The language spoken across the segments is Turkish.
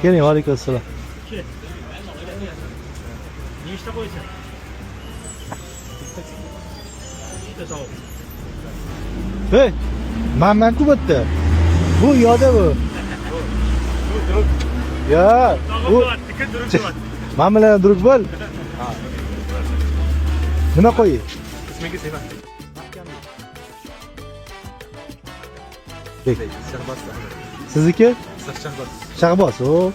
Keling, alaykum assalom. Nechta qo'ysan? Bitta sovuq. Hey, manku bitta. Bu yoda bu. Ya, bu men bilan durib bo'l. Nima qo'y? Ismingiz nima? Bek. Shahboz. Sizniki? Shahboz. Shahboz. O.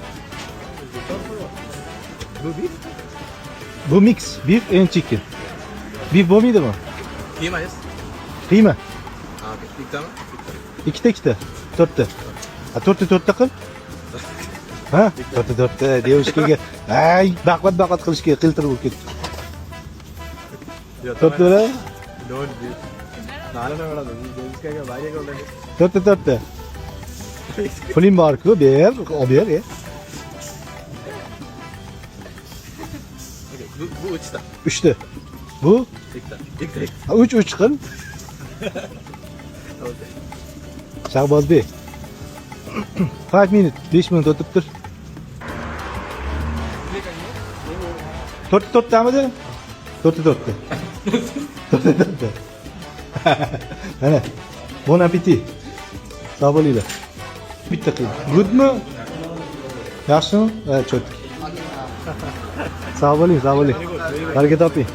Bu beef? Bu mix beef and chicken. Beef bo'lmaydimi? Yemaysiz? Qiyma. Ha, bittami? Ikkita. To'rtta. Ha, to'rtta qil. Ha? To'rtta. Devishkaga. Ay, baqvat qilishga qiltirib o'tib ketdi. To'rtta. Don't be. Nalana bo'ladi. Devishkaga variyaga bo'ladi. To'rtta. Puling bor-ku, ber, olib ber. Bu 3ta. 3ta. Bu? Ikkita. 3 qil. Shahbozbek. 5 minut, 5 minut o'tib tur. To'rttamidi? To'rtta. Mana. Bon appetit. Sog' bo'linglar. Bitta qil. Goodmi? Yaxshimi? Ha, cho'tki. Sog' bo'ling. Baraka toping.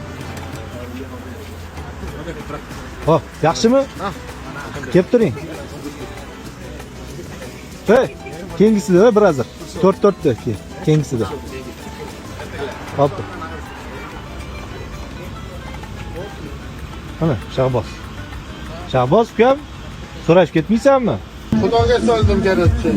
Hop, yaxshimi? Kelib turing. Hey, kengisida brother. To'rtta kengisida. Hop. Mana Shahboz. Shahboz ukam, so'rashib ketmaysanmi? Xudoga soldim garatchi.